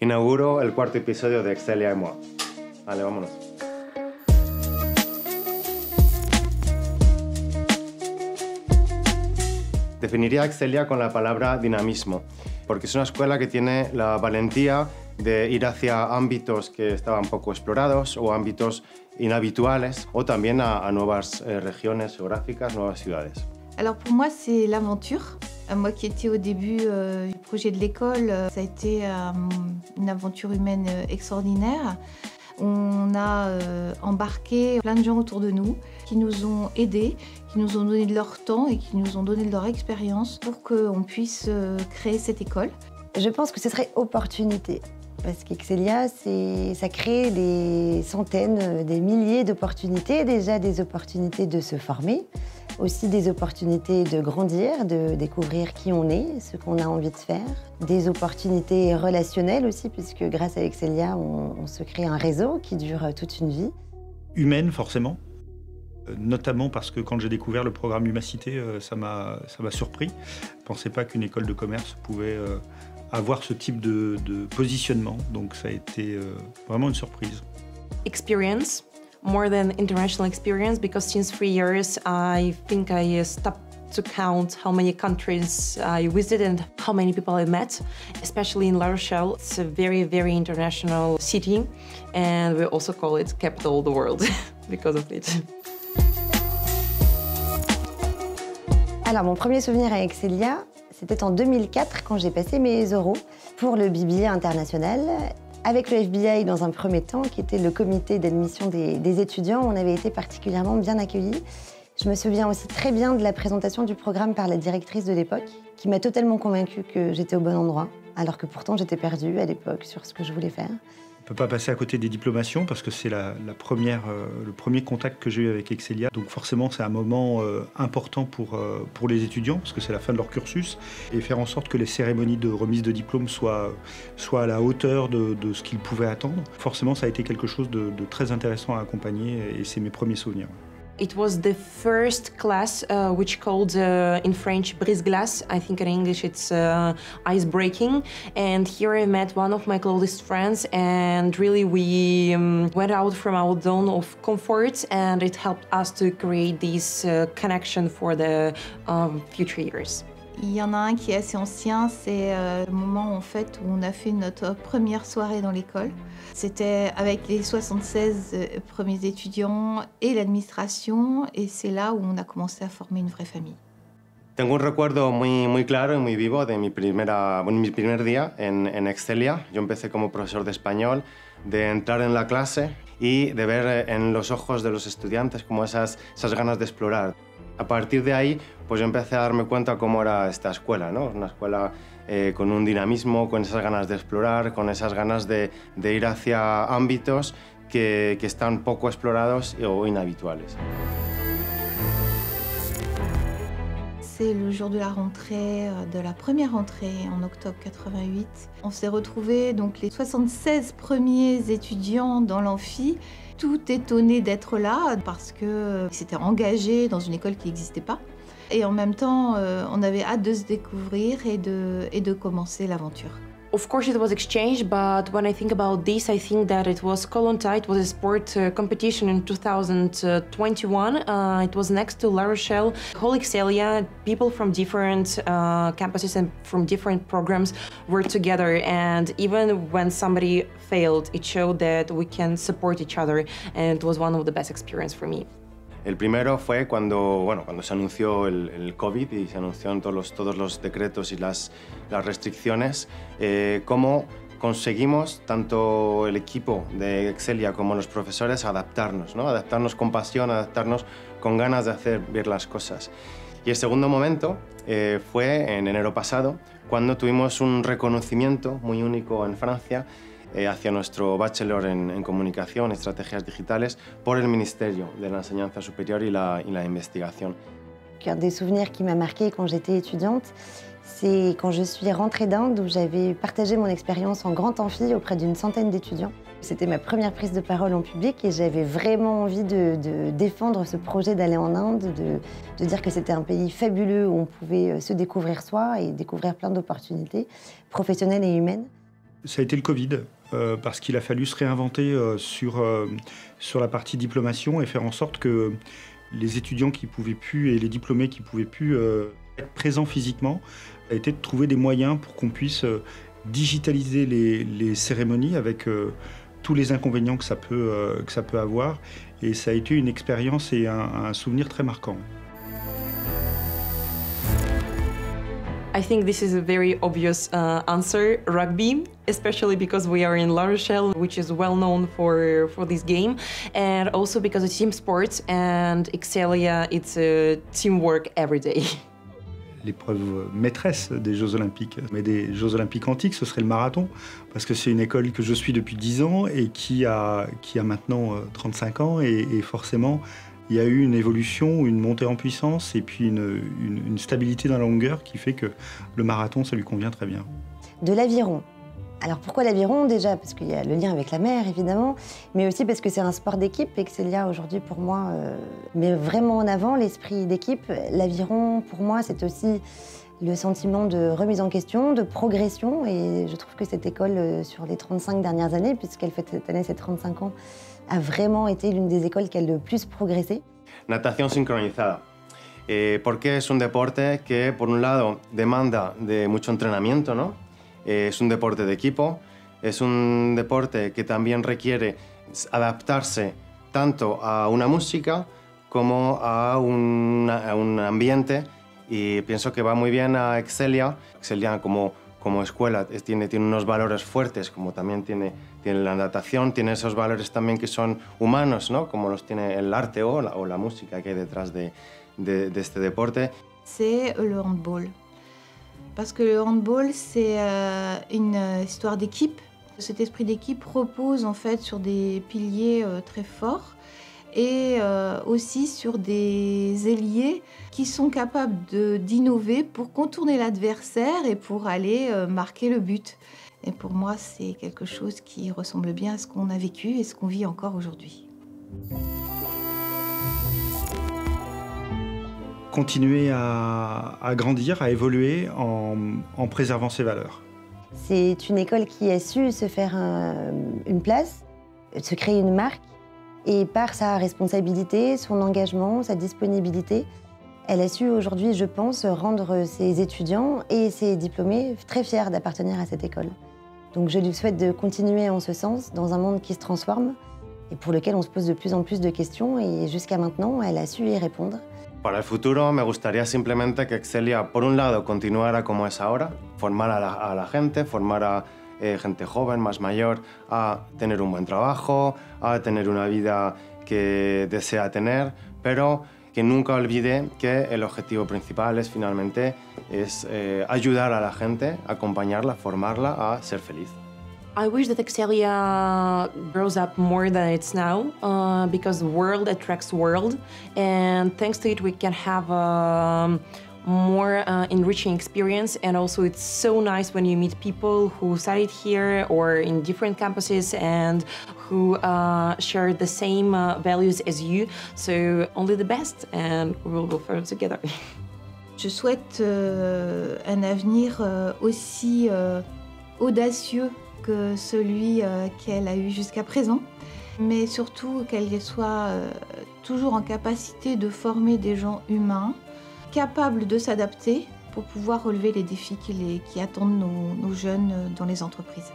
Inauguro el cuarto episodio de Excelia y moi. Vale, vámonos. Definiría a Excelia con la palabra dinamismo, porque es una escuela que tiene la valentía de ir hacia ámbitos que estaban poco explorados o ámbitos inhabituales, o también a nuevas regiones geográficas, nuevas ciudades. Alors pour moi, c'est l'aventure. Moi qui étais au début du projet de l'école, ça a été une aventure humaine extraordinaire. On a embarqué plein de gens autour de nous qui nous ont aidés, qui nous ont donné de leur temps et qui nous ont donné de leur expérience pour qu'on puisse créer cette école. Je pense que ce serait opportunité. Parce qu'Excelia, ça crée des centaines, des milliers d'opportunités. Déjà des opportunités de se former, aussi des opportunités de grandir, de découvrir qui on est, ce qu'on a envie de faire. Des opportunités relationnelles aussi, puisque grâce à Excelia, on se crée un réseau qui dure toute une vie. Humaine, forcément. Notamment parce que quand j'ai découvert le programme Humacité, ça m'a surpris. Je ne pensais pas qu'une école de commerce pouvait avoir ce type de positionnement. Donc ça a été vraiment une surprise. Experience, more than international experience, because since 3 years I think I stopped to count how many countries I visited and how many people I met, especially in La Rochelle. It's a very, very international city, and we also call it capital of the world because of it. Alors, mon premier souvenir à Excelia, c'était en 2004 quand j'ai passé mes oraux pour le BBA international. Avec le FBI dans un premier temps, qui était le comité d'admission des étudiants, on avait été particulièrement bien accueillis. Je me souviens aussi très bien de la présentation du programme par la directrice de l'époque, qui m'a totalement convaincue que j'étais au bon endroit, alors que pourtant j'étais perdue à l'époque sur ce que je voulais faire. On ne peut pas passer à côté des diplomations parce que c'est le premier contact que j'ai eu avec Excelia. Donc forcément, c'est un moment important pour les étudiants parce que c'est la fin de leur cursus. Et faire en sorte que les cérémonies de remise de diplôme soient à la hauteur de ce qu'ils pouvaient attendre. Forcément, ça a été quelque chose de très intéressant à accompagner et c'est mes premiers souvenirs. It was the first class which called in French brise-glace. I think in English it's ice breaking. And here I met one of my closest friends, and really we went out from our zone of comfort, and it helped us to create this connection for the future years. Il y en a un qui est assez ancien, c'est le moment en fait où on a fait notre première soirée dans l'école. C'était avec les 76 premiers étudiants et l'administration, et c'est là où on a commencé à former une vraie famille. Tengo un recuerdo muy claro y muy vivo de mi primer día en Excelia. Yo empecé como profesor de español, de entrar en la clase y de ver en los ojos de los estudiantes como esas ganas de explorar. A partir de ahí, pues yo empecé a darme cuenta cómo era esta escuela, ¿no? Una escuela con un dinamismo, con esas ganas de explorar, con esas ganas de ir hacia ámbitos que están poco explorados o inhabituales. C'est le jour de la rentrée, de la première rentrée en octobre 88. On s'est retrouvés, donc les 76 premiers étudiants dans l'amphi, tout étonnés d'être là parce qu'ils s'étaient engagés dans une école qui n'existait pas. Et en même temps, on avait hâte de se découvrir et de commencer l'aventure. Of course, it was exchange, but when I think about this, I think that it was Kollontai. It was a sport competition in 2021. It was next to La Rochelle. Whole Excelia, people from different campuses and from different programs were together. And even when somebody failed, it showed that we can support each other. And it was one of the best experiences for me. El primero fue cuando se anunció el COVID y se anunciaron todos los decretos y las restricciones, cómo conseguimos, tanto el equipo de Excelia como los profesores, adaptarnos, ¿no? Adaptarnos con pasión, adaptarnos con ganas de hacer bien las cosas. Y el segundo momento fue en enero pasado, cuando tuvimos un reconocimiento muy único en Francia hacia nuestro bachelor en comunicación y estrategias digitales por el Ministerio de la Enseñanza Superior y la Investigación. Un des souvenirs qui m'a marqué quand j'étais étudiante, c'est quand je suis rentrée d'Inde où j'avais partagé mon expérience en grand amphi auprès d'une centaine d'étudiants. C'était ma première prise de parole en public et j'avais vraiment envie de défendre ce projet d'aller en Inde, de dire que c'était un pays fabuleux où on pouvait se découvrir soi et découvrir plein d'opportunités professionnelles et humaines. Ça a été le Covid, parce qu'il a fallu se réinventer sur la partie diplomation et faire en sorte que les étudiants qui pouvaient plus et les diplômés qui pouvaient plus être présents physiquement a été de trouver des moyens pour qu'on puisse digitaliser les cérémonies avec tous les inconvénients que ça peut avoir. Et ça a été une expérience et un souvenir très marquant. I think this is a very obvious answer, rugby, especially because we are in La Rochelle, which is well known for this game, and also because it's team sports, and Excelia, it's a teamwork every day. L'épreuve maîtresse des Jeux Olympiques, mais des Jeux Olympiques antiques, ce serait le marathon, parce que c'est une école que je suis depuis 10 ans et qui a maintenant 35 ans, et forcément, il y a eu une évolution, une montée en puissance et puis une stabilité dans la longueur qui fait que le marathon, ça lui convient très bien. De l'aviron. Alors pourquoi l'aviron? Déjà parce qu'il y a le lien avec la mer, évidemment, mais aussi parce que c'est un sport d'équipe. Excelia, aujourd'hui, pour moi, met vraiment en avant l'esprit d'équipe. L'aviron, pour moi, c'est aussi le sentiment de remise en question, de progression. Et je trouve que cette école, sur les 35 dernières années, puisqu'elle fait cette année ses 35 ans, a vraiment été l'une des écoles qui a le plus progressé. Natación sincronizada. Porque es un deporte que, por un lado, demanda de mucho entrenamiento, ¿no? Es un deporte de equipo, es un deporte que también requiere adaptarse tanto a una música como a un ambiente, y pienso que va muy bien a Excelia. Excelia como escuela tiene unos valores fuertes, como también tiene la natación, tiene esos valores también que son humanos, ¿no? Como los tiene el arte o la música que hay detrás de este deporte. C'est le handball. Parce que le handball, c'est une histoire d'équipe. Cet esprit d'équipe repose en fait sur des piliers très forts et aussi sur des ailiers qui sont capables d'innover pour contourner l'adversaire et pour aller marquer le but. Et pour moi, c'est quelque chose qui ressemble bien à ce qu'on a vécu et ce qu'on vit encore aujourd'hui. Continuer à grandir, à évoluer en préservant ses valeurs. C'est une école qui a su se faire une place, se créer une marque, et par sa responsabilité, son engagement, sa disponibilité, elle a su aujourd'hui, je pense, rendre ses étudiants et ses diplômés très fiers d'appartenir à cette école. Donc je lui souhaite de continuer en ce sens, dans un monde qui se transforme et pour lequel on se pose de plus en plus de questions, et jusqu'à maintenant, elle a su y répondre. Para el futuro me gustaría simplemente que Excelia, por un lado, continuara como es ahora, formar a la gente, formar a gente joven, más mayor, a tener un buen trabajo, a tener una vida que desea tener, pero que nunca olvide que el objetivo principal es finalmente ayudar a la gente, acompañarla, formarla a ser feliz. I wish that Excelia grows up more than it's now, because world attracts world, and thanks to it we can have a more enriching experience. And also it's so nice when you meet people who studied here or in different campuses and who share the same values as you. So only the best, and we will go further together. Je souhaite un avenir aussi audacieux que celui qu'elle a eu jusqu'à présent, mais surtout qu'elle soit toujours en capacité de former des gens humains, capables de s'adapter pour pouvoir relever les défis qui attendent nos jeunes dans les entreprises.